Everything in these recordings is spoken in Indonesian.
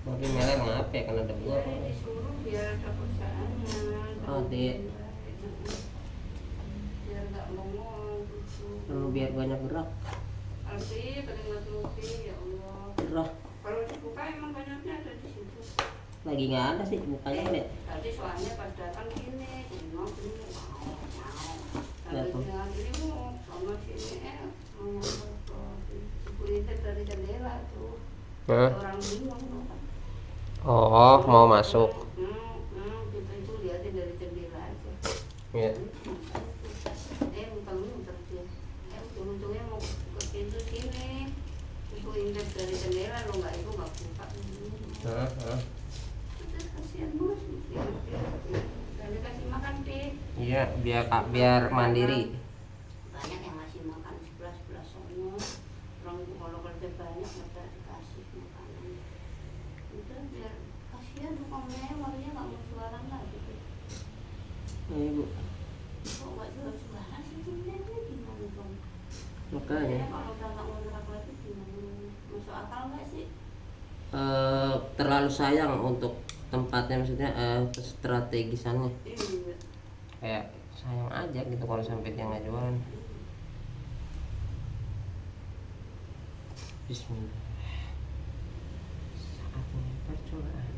Mungkin meler ngapa ya, kan ada dua. Disuruh biar ada kerjaannya. Oh, dia. Biar nggak ngomong gitu. Biar banyak gerak. Alfi, paling nggak Lupi, ya Allah. Gerak. Kalau dibuka emang banyaknya ada di situ. Lagi nggak ada sih bukanya deh. Tadi soalnya pas datang gini, mau gini, mau. Tapi Lihat, dengan ini mau sama sini, mau ibu itu dari jendela tuh. Orang bingung tuh. Oh, mau masuk. Kita itu lihatin dari jendela aja. Iya. Muter-muter dia. Ujung-ujungnya mau ke pintu sini. Ibu intip dari jendela, lo nggak itu nggak buka. Kasihan bos. Dan dikasih makan pi. Iya, biar mandiri. Banyak yang ngasih makan sebelah sono. Orang itu kalau kerja banyak mereka dikasih makanan. Itu biar kasihan tukang mewah dia nggak mau jualan lagi. Iya, Bu. Kok nggak jual-jualan sih dia gimana dong? Makanya. Kalau udah nggak ngontrak lagi gimana? Masuk akal nggak sih? Terlalu sayang untuk tempatnya, maksudnya strategisannya. Iya. Kayak sayang aja gitu kalau sampai dia nggak jualan. Bismillah. Saatnya percobaan.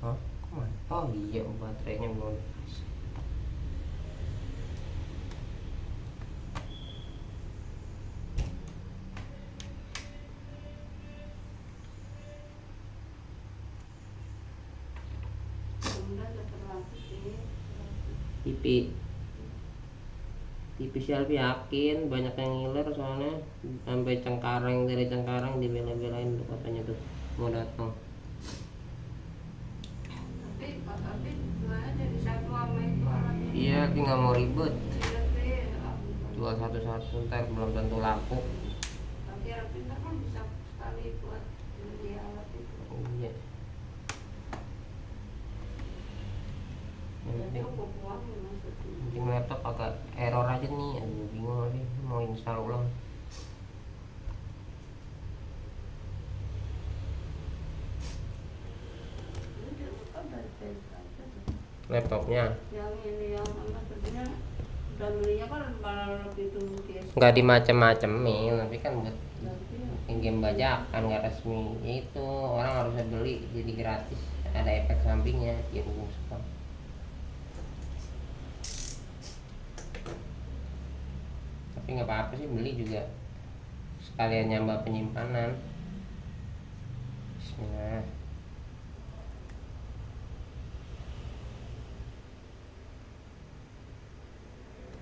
Oh, kemana? Oh iya, baterainya belum. TV Selfie yakin banyak yang ngiler, soalnya sampai Cengkareng, dari Cengkareng dibela-belain tuh katanya tuh mau datang. Tapi gimana jadi satu sama itu alatnya? Iya, tapi nggak mau ribet. Iya, Jual satu-satu ntar belum tentu laku. tapi yang pintar kan bisa sekali buat beli alat itu. Iya. Yang Jadi penting, aku buang maksudnya. penting laptop agak error aja nih, aduh bingung lagi mau install ulang. Udah buka baik-baik aja tuh. Laptopnya Yang ini yang maksudnya udah belinya kan malah lebih dulu guys. nggak dimacem-macemin, tapi kan buat Tapi game bajakan nggak resmi itu, orang harusnya beli jadi gratis, ada efek sampingnya ya rusak. Tapi nggak apa-apa sih, beli juga sekalian nyambah penyimpanan. Bismillah.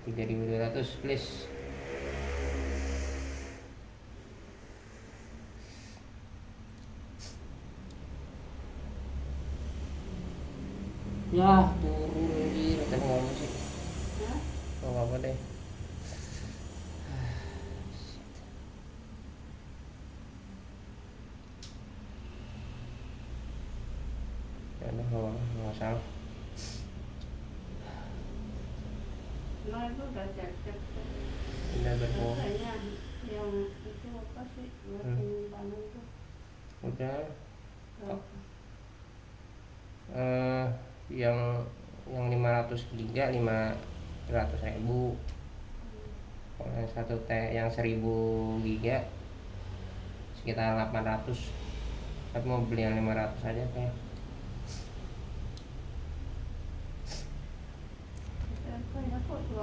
$3.200 please. Ya turun anjir, tadi ngomong sih. Oh, nggak apa deh. Ya udah, nggak masalah. nah itu udah cek-cek. Udah berbohong. Katanya yang itu apa sih buat penyimpanan tuh? Udah. Berapa? Yang 500 giga 500.000. Kalau yang 1 T, yang 1000 giga sekitar 800. Tapi mau beli yang 500 aja kayak. Apa ya kok